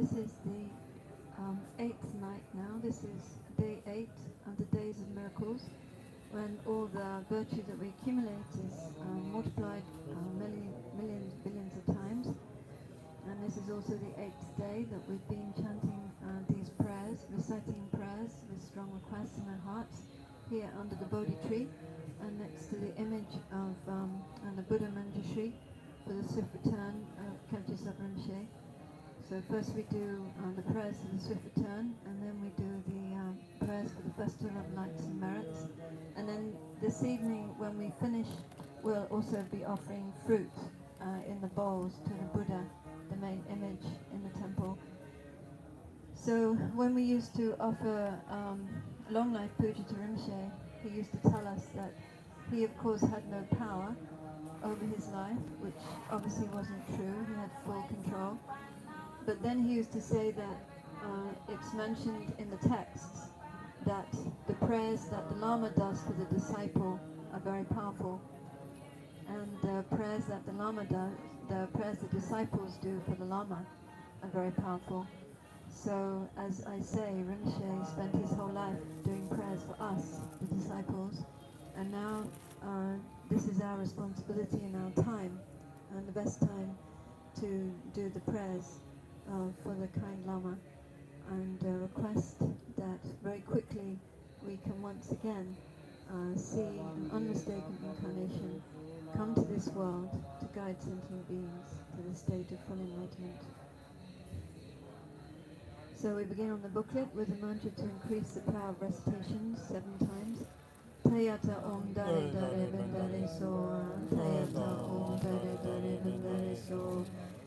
this is the 8th night now. This is day 8 of the Days of Miracles, when all the virtue that we accumulate is multiplied millions, billions of times. And this is also the 8th day that we've been chanting these prayers, reciting prayers with strong requests in our hearts here under the Bodhi tree and next to the image of and the Buddha Manjushri for the swift return of Lama Zopa Rinpoche. So first we do the prayers for the swift return, and then we do the prayers for the Festival of Lights and Merits. And then this evening when we finish, we'll also be offering fruit in the bowls to the Buddha, the main image in the temple. So when we used to offer long life puja to Rinpoche, he used to tell us that he of course had no power over his life, which obviously wasn't true. He had full control. But then he used to say that it's mentioned in the texts that the prayers that the Lama does for the disciple are very powerful, and the prayers that the Lama does, the prayers the disciples do for the Lama are very powerful. So, as I say, Rinpoche spent his whole life doing prayers for us, the disciples, and now this is our responsibility and our time, and the best time to do the prayers for the kind Lama, and request that very quickly we can once again see an unmistakable incarnation come to this world to guide sentient beings to the state of full enlightenment. So we begin on the booklet with a mantra to increase the power of recitation 7 times. Tayata Om Dare Dare Bindare So, Tayata Om Dare Dare Bindare So,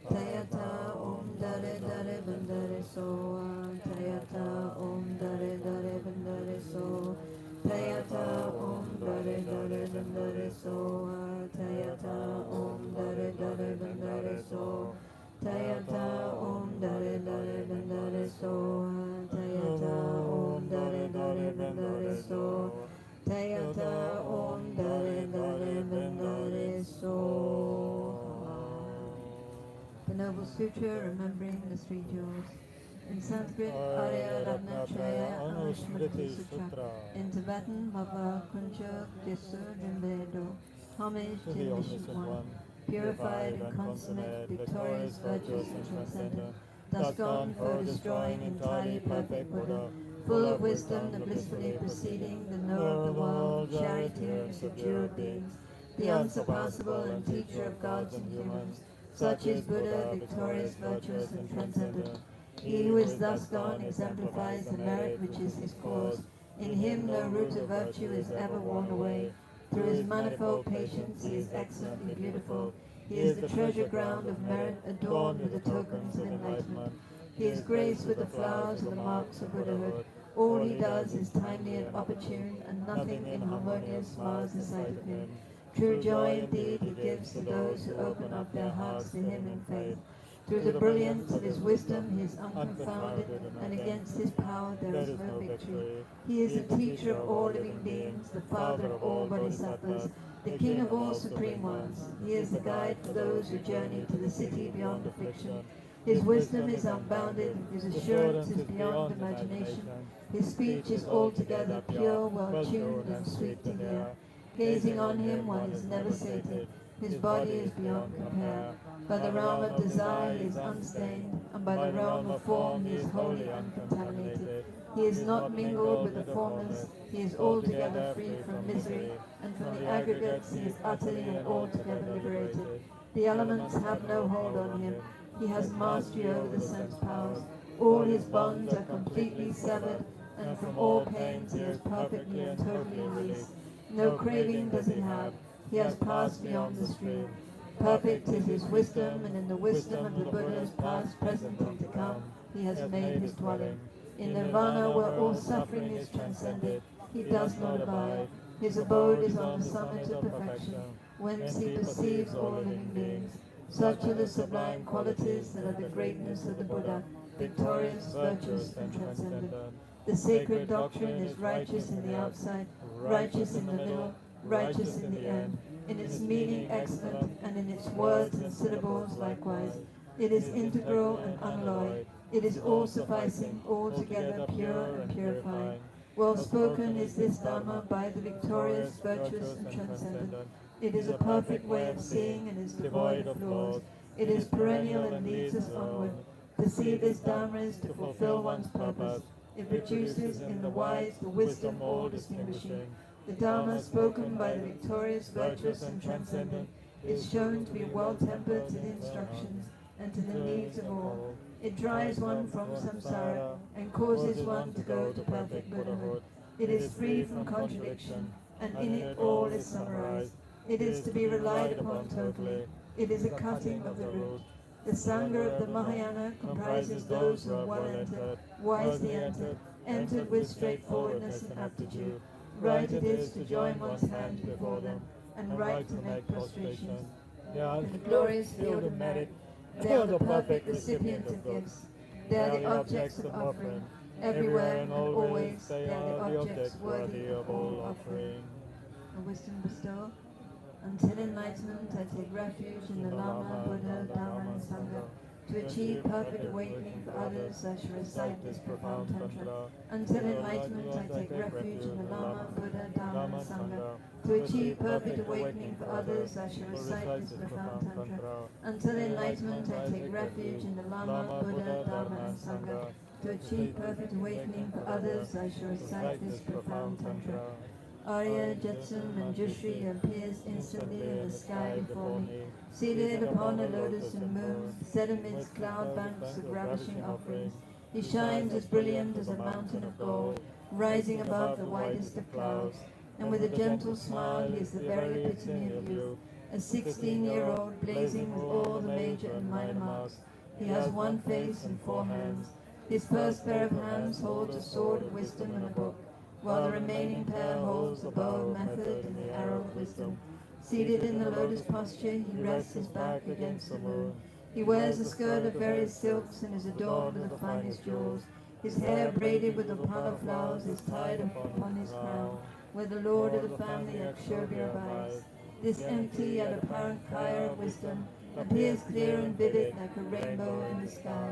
Tayata Om Dare Dare Bindare So, Tayata Om Dare Dare Bindare So, Tayata Om Dare Dare Bindare So, Tayata Om Dare Dare Bindare So, Tayata Om Dare Dare Bindare So, Tayata Om Dare Dare Bindare So, Tayata Om Dare Dare Bindare So. The Noble Sutra, remembering the 3 jewels. In Sanskrit, Arya Ratnachaya Anushmriti Sutra. In Tibetan, Mava Kuncha Jesu Jimbedo. Homage to the Omniscient One, purified and consummate, victorious, virtuous and transcendent, thus gone for destroying entirely perfect Buddha, full of wisdom, the blissfully proceeding, the knower of the world, charity and subdued beings, the unsurpassable and teacher of gods and humans, such is Buddha, victorious, virtuous and transcendent. He who is thus gone exemplifies the merit which is his cause. In him no root of virtue is ever worn away. Through his manifold patience he is excellently beautiful. He is the treasure ground of merit, adorned with the tokens of enlightenment. He is graced with the flowers of the marks of Buddhahood. All he does is timely and opportune, and nothing inharmonious mars the sight of him. True joy indeed he gives to those who open up their hearts to him in faith. Through the brilliance of his wisdom he is unconfounded, and against his power there is no victory. He is the teacher of all living beings, the father of all bodhisattvas, the king of all supreme ones. He is the guide for those who journey to the city beyond affliction. His wisdom is unbounded, his assurance is beyond imagination. His speech is altogether pure, well-tuned and sweet to hear. Gazing on him one is never sated, his body is beyond compare. By the realm of desire he is unstained, and by the realm of form he is wholly uncontaminated. He is not mingled with the formless, he is altogether free from misery, and from the aggregates he is utterly and altogether liberated. The elements have no hold on him, he has mastery over the sense powers. All his bonds are completely severed, and from all pains he is perfectly and totally released. No craving does he have, he has passed beyond the stream. Perfect is his wisdom, and in the wisdom of the Buddhas past, present, and to come, he has made his dwelling. In nirvana, where all suffering is transcended, he does not abide. His abode is on the summit of perfection, whence he perceives all living beings. Such are the sublime qualities that are the greatness of the Buddha, victorious, virtuous, and transcendent. The sacred doctrine is righteous in the outside, righteous in the middle, righteous in the end. In its meaning excellent, and in its words and syllables likewise. It is integral and unalloyed. It is all-sufficing, altogether pure and purifying. Well spoken is this Dharma by the victorious, virtuous, and transcendent. It is a perfect way of seeing and is devoid of flaws. It is perennial and leads us onward. To see this Dharma is to fulfill one's purpose. It produces in the wise the wisdom all distinguishing. The Dharma spoken by the victorious, virtuous, and transcendent is shown to be well-tempered to the instructions and to the needs of all. It drives one from samsara and causes one to go to perfect Buddhahood. It is free from contradiction, and in it all is summarized. It is to be relied upon totally. It is a cutting of the root. The Sangha of the Mahayana comprises those who are well entered, wisely entered with straightforwardness and aptitude. Right it is to join one's hand before them, and right to make prostrations. In the glorious field of merit, they are the perfect recipient of gifts. They are the objects of offering. Everywhere and always they are the objects worthy of all offering. A wisdom bestow. Until enlightenment, I take refuge in the Lama, Buddha, Dharma, and Sangha. To achieve perfect awakening for others, I shall recite this profound tantra. Until enlightenment, I take refuge in the Lama, Buddha, Dharma, and Sangha. To achieve perfect awakening for others, I shall recite this profound tantra. Until enlightenment, I take refuge in the Lama, Buddha, Dharma, and Sangha. To achieve perfect awakening for others, I shall recite this profound tantra. Arya, Jetsun, and Jushri appears instantly in the sky before me, seated upon a lotus and moon, set amidst cloud banks of ravishing offerings. He shines as brilliant as a mountain of gold, rising above the widest of clouds, and with a gentle smile he is the very epitome of youth, a 16-year-old blazing with all the major and minor marks. He has one face and 4 hands. His first pair of hands holds a sword of wisdom and a book, while the remaining pair holds the bow of method and the arrow of wisdom. Seated in the lotus posture, he rests his back against the moon. He wears a skirt of various silks and is adorned with the finest jewels. His hair, braided with opala flowers, is tied upon his crown, where the lord of the family Akshobhya abides. This empty yet apparent fire of wisdom appears clear and vivid like a rainbow in the sky.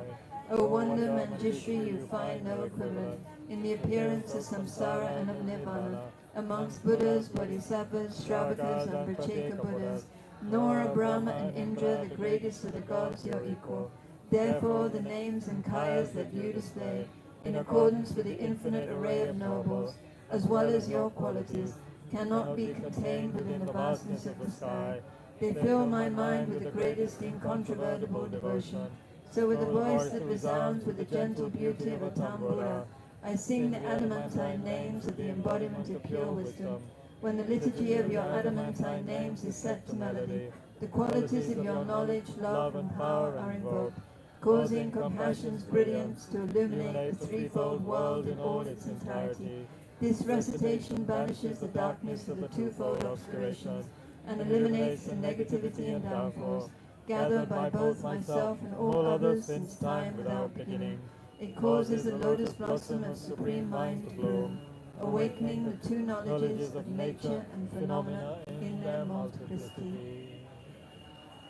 O wonder, Manjushri, you find no equivalent in the appearance of samsara and of nirvana, amongst Buddhas, Bodhisattvas, Shravakas, and Brahmacheka Buddhas, nor are Brahma and Indra, the greatest of the gods, your equal. Therefore the names and kayas that you display, in accordance with the infinite array of nobles, as well as your qualities, cannot be contained within the vastness of the sky. They fill my mind with the greatest incontrovertible devotion. So with a voice that resounds with the gentle beauty of a tambura, I sing the adamantine names of the embodiment of pure wisdom. When the liturgy of your adamantine names is set to melody, the qualities of your knowledge, love, and power are invoked, causing compassion's brilliance to illuminate the threefold world in all its entirety. This recitation banishes the darkness of the twofold obscurations and eliminates the negativity and downfalls gathered by both myself and all others since time without beginning. It causes the lotus blossom of supreme mind to bloom, awakening the two knowledges of nature and phenomena in their multiplicity.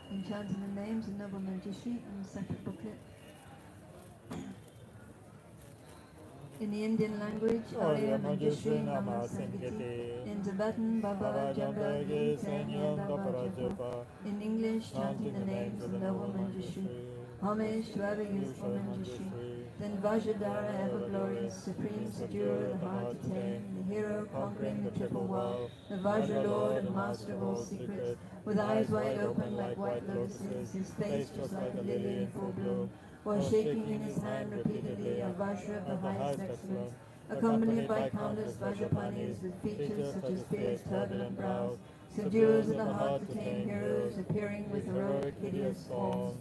In chanting the names of Noble Manjushri and the separate booklet. In the Indian language, Arya Manjushri Nama Sangiti. In Tibetan, Baba Jambagi Senya Baba Japa. In English, chanting the names of Noble Manjushri. Homage to ever useful Manjushri. Then Vajradhara, ever glorious, supreme sedurer, the heart to tame, the hero conquering the triple world, the Vajra lord and master of all secrets, with eyes wide open like white lotuses, his face just like a lily in full bloom, while shaking in his hand repeatedly a Vajra of the highest excellence, accompanied by countless Vajrapanis with features such as fierce turbulent brows, subduers of the heart to tame heroes appearing with heroic hideous forms,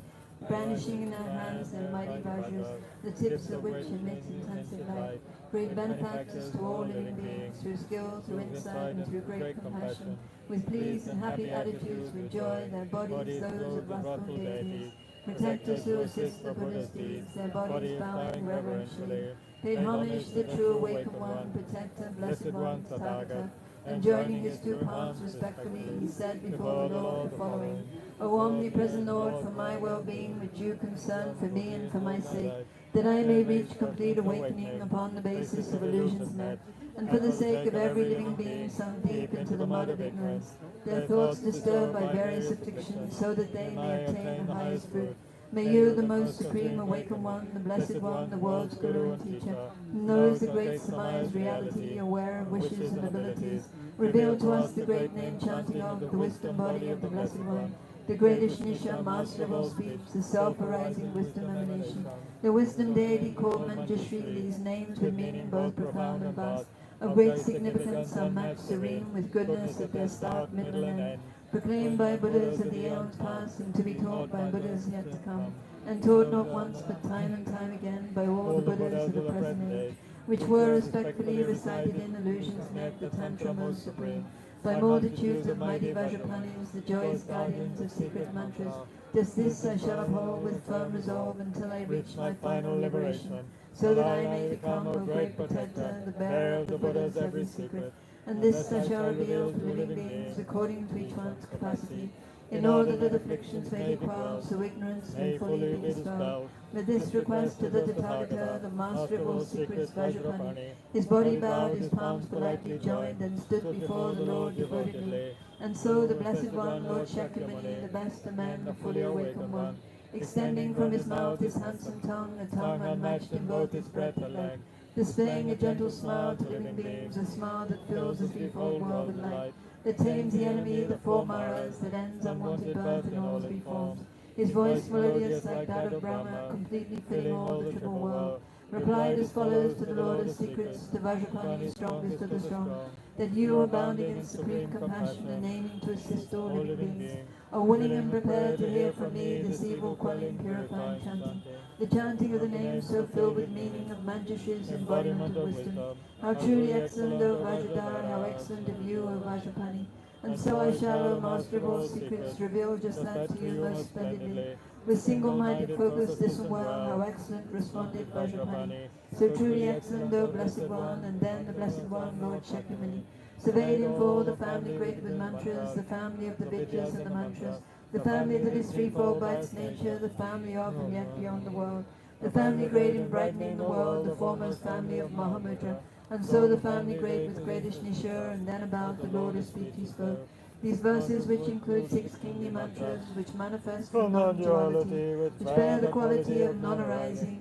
brandishing in their hands their mighty Vajras, the tips of which emit intensive light, great benefactors to all living beings, through skill, through insight, and through great compassion, with pleased and happy attitudes, with joy, their bodies those of wrathful deities, protectors who assist the Buddha's deeds, their bodies bowing reverentially, paid homage to the true awakened one, protector, blessed one, Tathagata, and joining his two palms respectfully, he said before the Lord the following: O omnipresent Lord, for my well-being, with due concern for me and for my sake, that I may reach complete awakening upon the basis of illusions net, and for the sake of every living being sunk deep into the mud of ignorance, their thoughts disturbed by various afflictions, so that they may obtain the highest fruit. May you, the most supreme awakened one, the blessed one, the world's guru and teacher, who knows the great surmised reality, aware of wishes and abilities, reveal to us the great name chanting of the wisdom body of the blessed one, the great Ishnisha, master of all speech, the self-arising wisdom emanation, the wisdom deity called Manjushri, these names with meaning both profound and vast, of great significance, unmatched, serene, with goodness at their start, middle, and end, proclaimed by Buddhas of the aeons past, and to be taught by Buddhas yet to come, and taught not once but time and time again by all the Buddhas of the present age, which were respectfully recited in illusions net, the Tantra most supreme, by multitudes of mighty Vajrapanis, the joyous guardians of secret mantras. Just this I shall uphold with firm resolve until I reach my final liberation, so that I may become, O great protector, the bearer of the Buddha's every secret. And this I shall reveal to living beings according to each one's capacity, in order that afflictions may be quelled, so ignorance may fully be dispelled. With this request to the Tathagata, the master of all secrets, Vajrapani, his body bowed, his palms politely joined, and stood before the Lord devotedly. And so the blessed one, Lord Shakyamuni, the best among the fully awakened one, extending from his mouth his handsome tongue, a tongue unmatched in both its breadth and length, displaying a gentle smile to living beings, a smile that fills the threefold world with light, that tames the enemy, the four maras, that ends unwanted birth in all three forms. His voice melodious like that of Brahma, completely filling all the triple world, replied as follows to the Lord of Secrets, to Vajrapani, strongest of the strong, that you, abounding in supreme compassion and aiming to assist all living beings, are willing and prepared to hear from me this evil-quelling, purifying chanting, the chanting of the name so filled with meaning of Manjushri's embodiment of wisdom. How truly excellent, O Vajradhara, how excellent of you, O Vajrapani. And so I shall, O Master of all secrets, reveal just that to you most splendidly. With single-minded focus, listen well, how excellent, responded Vajrapani. So truly excellent, O Blessed One, and then the Blessed One, Lord Shakyamuni, surveyed in full the family great with mantras, the family of the vidyas and the mantras, the family that is threefold by its nature, the family of and yet beyond the world, the family great in brightening the world, the foremost family of Mahamudra, and so the family great with greatish Nishur, and then about the Lord of speech he spoke. These verses, which include 6 kingly mantras, which manifest the non-duality, which bear the quality of non-arising,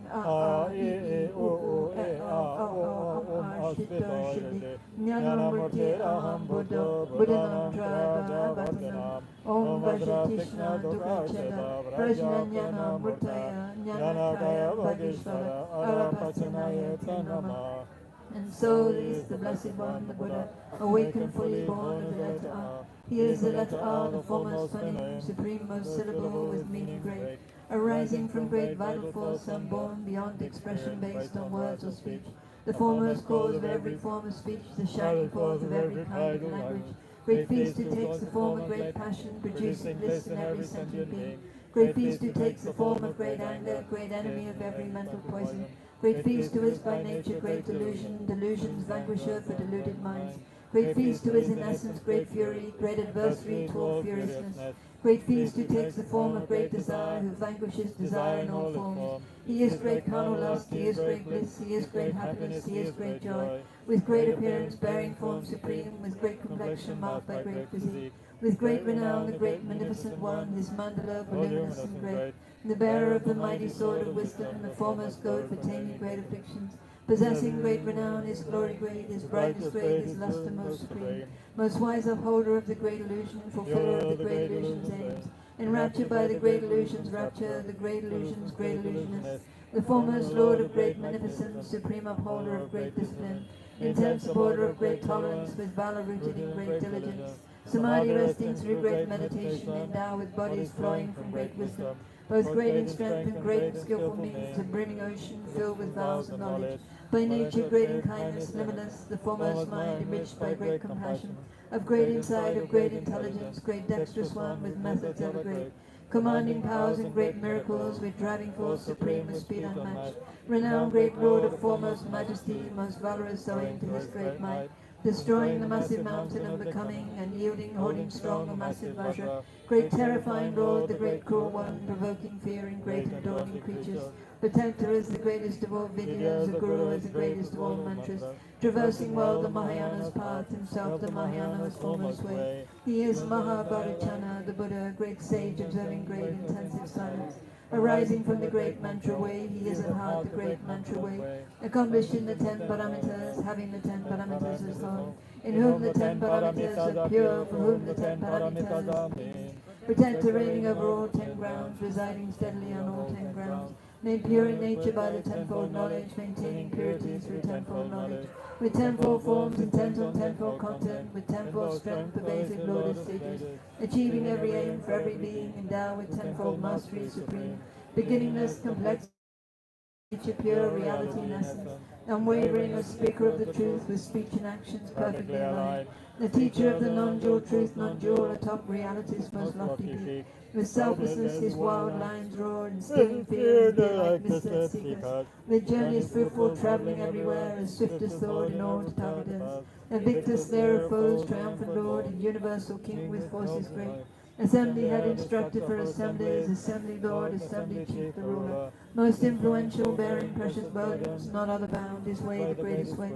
Jnanamurti Aham Buddha, Buddhanam Traya Bhatanam, Om Vajratishna Dukacheda, Prajnanyanam Murtaya, Jnanakaya Bhagishvara, Arapachanaya Tanama. And so is the Blessed One, the Buddha, awakened fully born of the letter A. He is the letter A, the foremost phoneme, supreme most syllable with meaning great, arising from great vital force, unborn beyond expression based on words or speech, the foremost cause of every form of speech, the shining forth of every kind of language. Great feast who takes the form of great passion, producing bliss in every sentient being. Great feast who takes the form of great anger, great enemy of every mental poison. Great feast who is by nature great delusion, delusion's vanquisher for deluded minds. Great feast who is in essence great fury, great adversary to all furiousness. Great feast who takes the form of great desire, who vanquishes desire in all forms. He is great carnal lust, he is great bliss, he is great happiness, he is great joy. With great appearance, bearing form supreme, with great complexion marked by great physique. With great renown, the great magnificent one, his mandala voluminous and great. The bearer of the mighty sword of wisdom, the foremost goad for taming great afflictions. Possessing great renown, his glory great, his brightness great, his luster most supreme. Most wise upholder of the great illusion, fulfiller of the great illusion's aims. Enraptured by the great illusion's rapture, the great illusion's great illusionist. The foremost lord of great magnificence, supreme upholder of great discipline. Intense supporter of great tolerance, with valor rooted in great diligence. Samadhi resting through great meditation, endowed with bodies flowing from great wisdom. Both great in strength and great in skillful means, a brimming ocean filled with vows of knowledge. By nature great in kindness, limitless, the foremost mind enriched by great compassion. Of great insight, of great intelligence, great dexterous one with methods ever great. Commanding powers and great miracles, with driving force supreme with speed unmatched. Renowned great lord of foremost majesty, most valorous owing to his great might. destroying the massive mountain and becoming and yielding, holding strong a massive Vajra, great terrifying Lord, the great cruel one, provoking fear in great and daunting creatures, protector is the greatest of all Vidyas, the Guru is the greatest of all mantras, traversing well the Mahayana's path, himself the Mahayana's foremost way. He is Mahabharachana, the Buddha, great sage, observing great intensive silence. Arising from the great mantra way, he is at heart the great mantra way, accomplished in the 10 parameters, having the 10 parameters as home, in whom the 10 parameters are pure, for whom the 10 parameters are mean. Protector reigning over all 10 grounds, residing steadily on all 10 grounds, made pure in nature by the tenfold knowledge, maintaining purity through tenfold knowledge, with tenfold forms intent on tenfold content, with tenfold strength pervasive Lord of sages, achieving every aim for every being, endowed with tenfold mastery supreme, beginningless, complex, nature, pure reality in essence, unwavering, a speaker of the truth, with speech and actions perfectly aligned, the teacher of the non-dual truth, non-dual, atop reality's most lofty peak. With selflessness his wild lines roar, instilling fear and fear like misled seekers. With journeys fruitful, travelling everywhere, as swift as thought in all to target ends. A victor slayer of foes, triumphant lord, and universal king with forces great. Assembly head instructed for assemblies, assembly lord, assembly chief, the ruler. Most influential, bearing precious burdens, not other bound, his way the greatest way.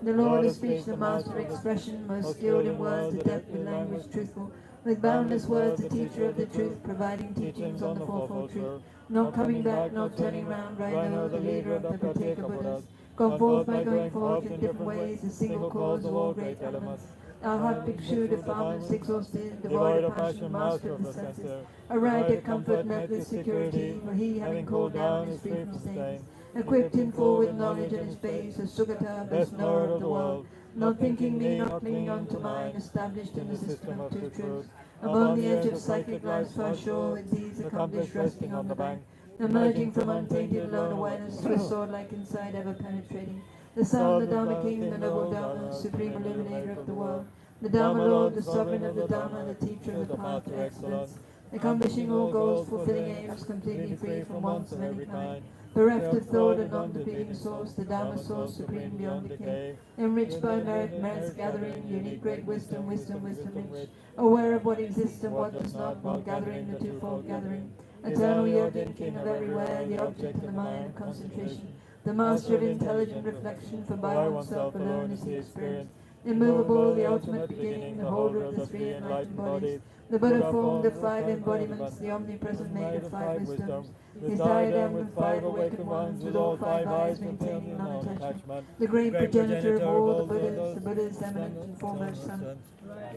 The lord of speech, the master of expression, most skilled in words, adept with language truthful. With boundless words, the teacher of the truth, providing teachings on the fourfold truth. Not coming back, not turning round, Rhino, the leader of the Pratyeka Buddhas. Gone forth by going forth in different ways, a single cause of all great elements. Arhat Bhikshu, defilement exhausted, devoid of passion, master of the senses. A rider, comfort, met with security, for he, having called down, is free from stains. Equipped in full with knowledge in his face, a Sugata, best knower of the world. Not thinking me, not clinging on to mine, established in the system of two truths. Upon the edge of psychic life's far shore, with these accomplished resting on the bank. Emerging from untainted lone awareness, Swiss sword-like inside, ever penetrating. The Son, the Dharma King, the noble Dharma, supreme illuminator of the world. The Dharma Lord, the sovereign of the Dharma, the teacher of the path to excellence. Accomplishing all goals, fulfilling aims, completely free from wants of any kind. Bereft of thought, a non-depleting source, the Dharma source, supreme beyond decay. Enriched by merit, merits gathering, unique great wisdom, wisdom, wisdom rich. Aware of what exists and what does not, while gathering the twofold gathering. Eternal yielding, king of everywhere, the object in the mind of concentration. The master of intelligent reflection, for by oneself alone is the experience. Immovable, the ultimate beginning, the holder of the three enlightened bodies. The Buddha formed of 5 embodiments, the omnipresent made of 5 wisdoms. His diadem with 5 awakened ones, with all 5 eyes maintaining non-attachment. The great progenitor of all the Buddha's eminent and foremost son.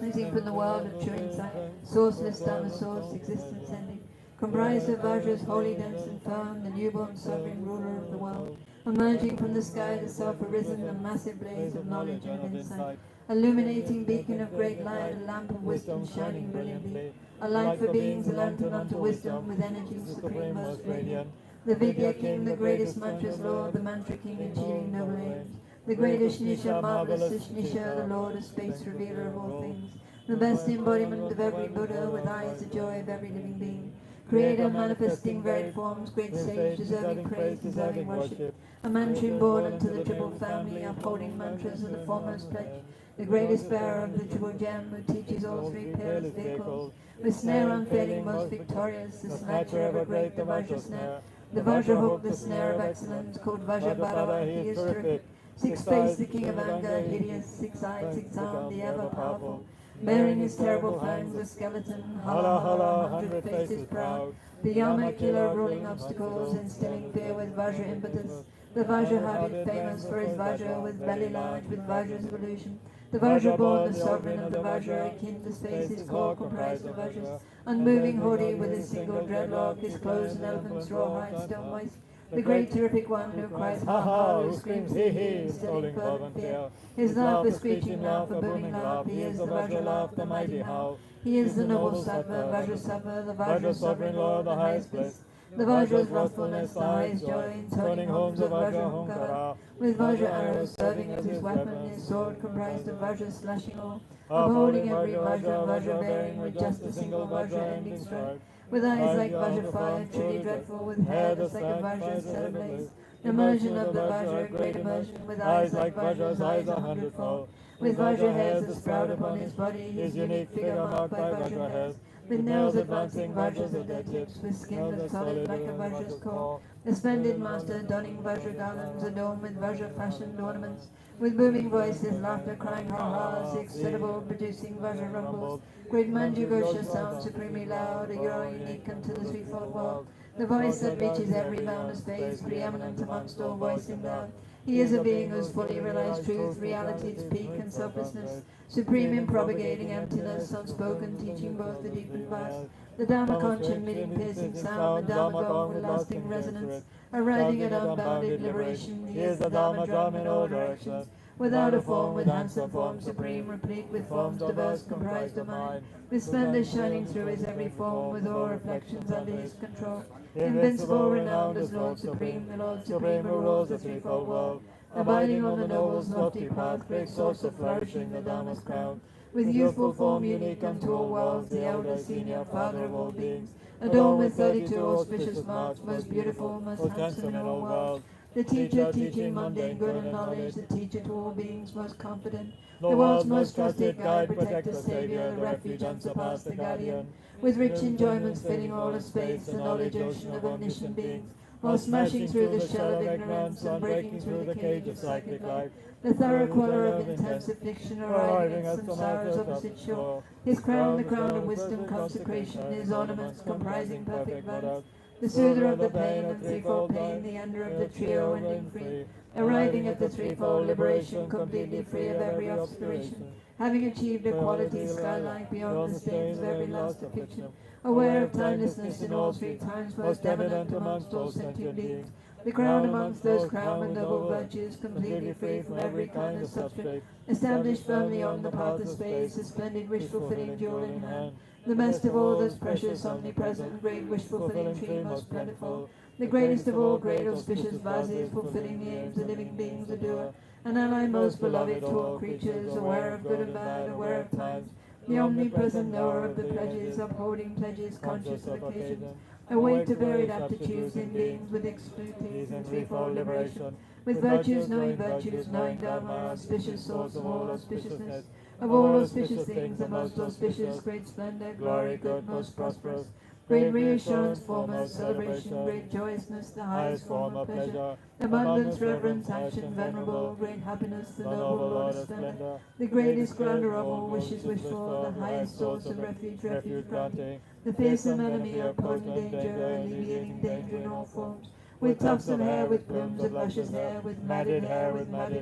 Rising from the world of true insight, sourceless Dharma source, existence ending. Comprised of Vajras, holy, dense and firm, the newborn sovereign ruler of the world. Emerging from the sky, the self-arisen, a massive blaze of knowledge and insight. Illuminating beacon of great light, a lamp of wisdom shining brilliantly. A light for beings, a lantern unto wisdom, with energy supreme, most radiant. The Vidya King, the greatest mantras Lord, the mantra King achieving noble aims. The greatest Nisha, marvelous Ishnisha, the Lord of space, revealer of all things. The best embodiment of every Buddha, with eyes the joy of every living being. Creator manifesting varied forms, great sage, deserving praise, deserving worship. A mantra born unto the triple family, upholding mantras of the foremost pledge. The greatest bearer of the triple gem, who teaches all 3 peerless vehicles. With snare unfailing, most victorious, the snatcher ever great, the Vajra snare. The Vajra hook, the snare of excellence, called Vajrabhara, he is terrific. 6-faced, the king of anger, hideous, 6-eyed, 6-armed, the ever-powerful. Bearing his terrible fangs, a skeleton, hala hala, 100 faces proud. The Yama killer, ruling obstacles, instilling fear with Vajra impetus. The Vajra-hearted, famous for his Vajra, with belly large, with Vajra's evolution. The Vajra-born, the sovereign of the Vajra, akin to space, his core comprised of Vajras. Unmoving, haughty, with his single dreadlock, his clothes an elephant's raw hide, stone moist. The great terrific one who cries ha ha, who screams hee hee, instilling fervent fear. His laugh, a screeching laugh, a booming laugh, he is the Vajra laugh, the mighty howl. He is the noble Sattva, Vajra Sattva, the Vajra sovereign Lord, the highest bliss. The Vajra's wrathfulness, the highest joy, intoning homes of Vajra Hunkara. With Vajra arrows serving as his weapon, his sword comprised of Vajra slashing all. Upholding every Vajra, Vajra bearing with just a single Vajra ending strike. With eyes like Vajra fire, truly dreadful, with hair that's like a Vajra set ablaze. Immersion of the Vajra, great immersion, with eyes like Vajra's eyes 100-fold. with Vajra hairs that sprout upon his body, his unique figure marked by Vajra hairs, with nails advancing Vajras at their tips, with skin that's solid like a Vajra's core. The splendid master donning Vajra garlands, adorned with Vajra fashioned ornaments, with booming voices, laughter crying ha ha, six syllable producing Vajra rumbles. Great Manjughosha sound supremely loud, a euro unique unto the threefold world. The voice that reaches every boundless space, preeminent amongst all voicing loud. He is a being who's fully realized truth, reality, its peak and selflessness, supreme in propagating emptiness, unspoken, teaching both the deep and vast. The Dharma conch emitting piercing sound, the Dharma gong with lasting resonance, arriving at unbounded liberation. He is the Dharma drum in all directions, without a form, with handsome form supreme, replete with forms diverse, comprised of mind, with splendor shining through his every form, with all reflections under his control. Invincible, renowned as Lord Supreme, the Lord Supreme who rules the threefold world, abiding on the noble's lofty path, great source of flourishing, the Dharma's crown. With youthful form unique unto all worlds, the elder, senior, father of all beings, adorned with 32 auspicious marks, most beautiful, most handsome in all worlds. The teacher teaching mundane good and knowledge, the teacher to all beings, most confident, the world's most trusted guide, protector, savior, the refuge unsurpassed, the guardian, with rich enjoyments filling all of space, the knowledge ocean of omniscient beings, while smashing through the shell of ignorance and breaking through the cage of psychic life, the thorough queller of intense affliction, arriving at samsara's opposite shore, his crown, the crown of wisdom, consecration, his ornaments comprising perfect balance, the soother of the pain and threefold pain, the ender of the trio ending free, arriving at the threefold liberation, completely free of every obscuration, having achieved a quality sky-like beyond the stains of every last affliction, aware of timelessness in all three times, most eminent amongst all sentient beings, the crown amongst those crowned with noble virtues, completely free from every kind of substrate, established firmly on the path of space, a splendid wish-fulfilling jewel in hand, the best of all those precious, omnipresent, great wish-fulfilling tree, most plentiful, the greatest of all great auspicious vases, fulfilling the aims of living beings, adore, an ally most beloved to all creatures, aware of good and bad, aware of times, the omnipresent knower of the pledges, upholding pledges, conscious of occasions, awake to varied aptitudes in beings with expertise in threefold liberation, with virtues knowing Dharma, auspicious source of all auspiciousness, of all auspicious things, the most auspicious, great splendor, glory, good, most prosperous, great reassurance, foremost celebration, great joyousness, the highest form of pleasure, abundance, reverence, action, venerable, great happiness, the noble Lord of splendor, the greatest grounder of all wishes wished for, the highest source of refuge, refuge granting, the fearsome enemy of potent danger, alleviating danger in all forms, with tufts of hair, with plumes of luscious hair, with matted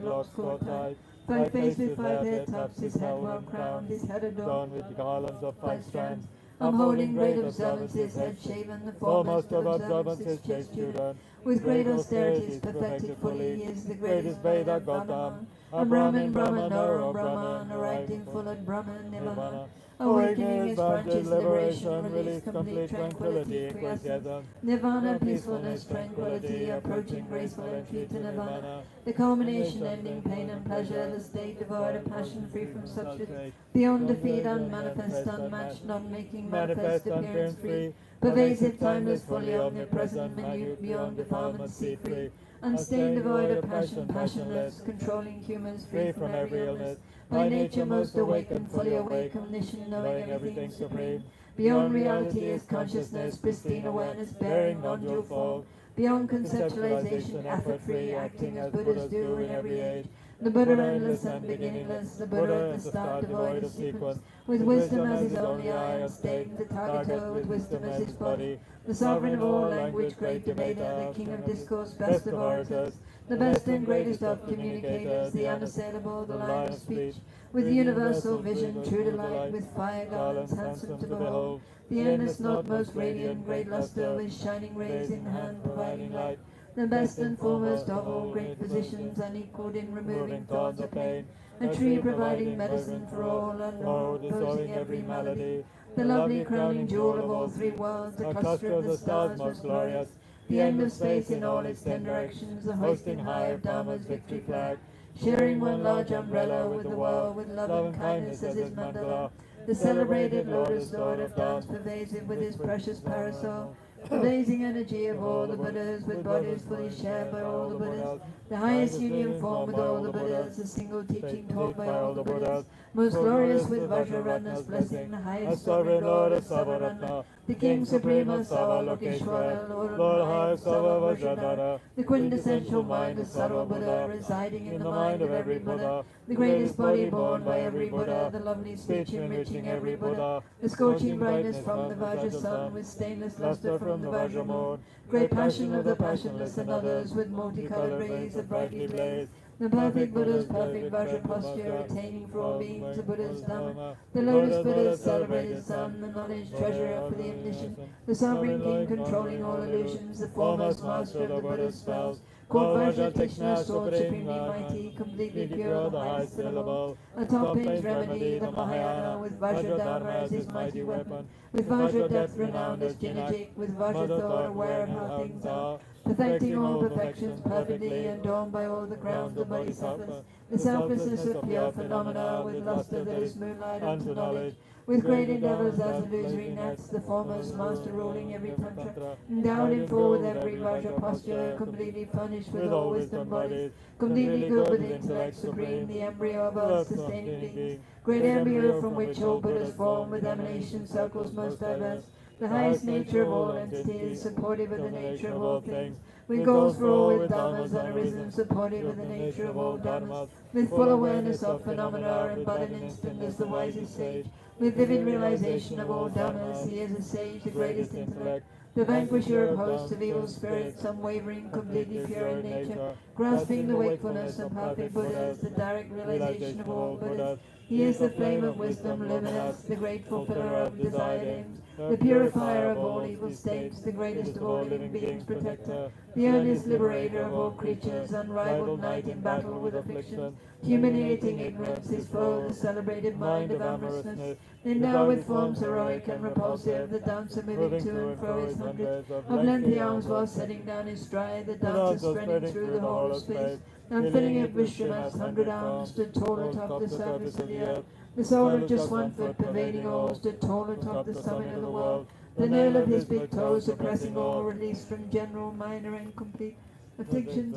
locks caught tight, 5 face with 5 hair tufts, his head well crowned, his head adorned with garlands of 5 strands, upholding great observances, head shaven, the foremost of observances, chaste children, with great austerities perfected fully, he is the greatest Veda Gautam, a Brahmin, Brahmana, Brahman, arriving full at Brahman, Nirvana, awakening his branches, liberation, release, complete tranquility, quiescence, Nirvana, peacefulness, tranquility, approaching graceful entry to Nirvana, the culmination ending pain and pleasure, the state devoid of passion, free from substance, beyond defeat, unmanifest, unmatched, non-making, manifest, appearance free, pervasive, timeless, fully omnipresent, minute, beyond defilement, sea-free, unstained, devoid of passion, passionless, controlling humans, free from every illness, by nature most awakened, fully awake, omniscient, knowing everything supreme, beyond reality is consciousness, pristine awareness, bearing non-dual form, beyond conceptualization, effort-free, acting as Buddhas do in every age, the Buddha endless and beginningless, the Buddha at the start devoid of sequence, with wisdom as his only eye, unstained, the Tathagata with wisdom as his body, the sovereign of all language, great debater, the king of discourse, best of orators, the best and greatest of communicators, the unassailable, the lion of speech, with universal vision, true delight, with fire garlands, handsome to behold, the endless not most radiant, great luster, with shining rays in hand, providing light, the best and foremost of all great physicians, unequaled in removing thorns of pain, a tree providing medicine for all, opposing every malady, the lovely crowning jewel of all 3 worlds, the cluster of the stars most glorious, the end of space in all its 10 directions, the hoisting high of Dharma's victory flag, sharing one large umbrella with the world, with love and kindness as his mandala, the celebrated lotus lord of dance, pervasive with his precious parasol, the blazing energy of all the Buddhas, with bodies fully shared by all the Buddhas, the highest union formed with all the Buddhas, a single teaching taught by all the Buddhas, most glorious with Vajraratna's blessing, the highest sovereign Lord of Savaratna, the King Supreme of Savalokeshwara, Lord of Savavajradhara, the quintessential mind of Sarva Buddha, residing in the mind of every Buddha, the greatest body born by every Buddha, the lovely speech enriching every Buddha, the scorching brightness from the Vajra sun, with stainless luster from the Vajra moon, great passion of the passionless and others, with multicolored rays that brightly blaze, the perfect Buddha's perfect Vajra posture, attaining for all beings the Buddha's Dhamma, the lotus Buddha's celebrated son, the knowledge treasurer for the omniscient, the sovereign king controlling all illusions, the foremost master of the Buddha's spells, called Vajratishna, sword supremely mighty, completely pure, the highest syllable, a top pain's remedy, the Mahayana, with Vajradharma as his mighty weapon, with Vajra depth renowned as Jinajik, with Vajra thought aware of how things are, perfecting all perfections perfectly, adorned by all the grounds of bodhisattvas, the selflessness of pure phenomena, with luster that is moonlight unto knowledge, with great endeavors as illusory nets, the foremost master ruling every tantra, endowed in full with every Vajra posture, completely furnished with all wisdom bodies, completely good with intellect supreme, the embryo of all sustaining beings, great embryo from which all Buddhas form, with emanation circles most diverse, the highest nature of all entities, supportive of the nature of all things, with goals for all, with dharmas unarisen, supportive of the nature of all dharmas, with full awareness of phenomena, and but an instant as the wisest sage, with vivid realization of all dharmas, he is a sage, the greatest intellect, the vanquisher of hosts of evil spirits, unwavering, completely pure in nature, grasping the wakefulness of perfect Buddhas, the direct realization of all Buddhas. He is the flame of wisdom, luminous, the great fulfiller of desired aims, the purifier of all evil states, the greatest of all living beings, protector, the earnest liberator of all creatures, unrivaled knight in battle with affliction, humiliating ignorance, his foe, the celebrated mind of amorousness, endowed with forms heroic and repulsive, the dancer moving to and fro his hundreds of lengthy arms while setting down his stride, the dancer spreading through the whole of space, and filling it with Vishnu's 100 arms, stood tall atop the surface of the earth. The soul of just 1 foot pervading all, stood tall atop the summit of the world. The nail of his big toe suppressing all, released from general, minor, and complete afflictions,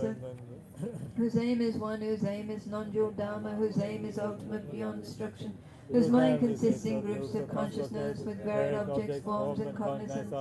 whose aim is one, whose aim is non-dual Dharma, whose aim is ultimate beyond destruction, whose mind consists in groups of consciousness with varied objects, forms, and cognizance,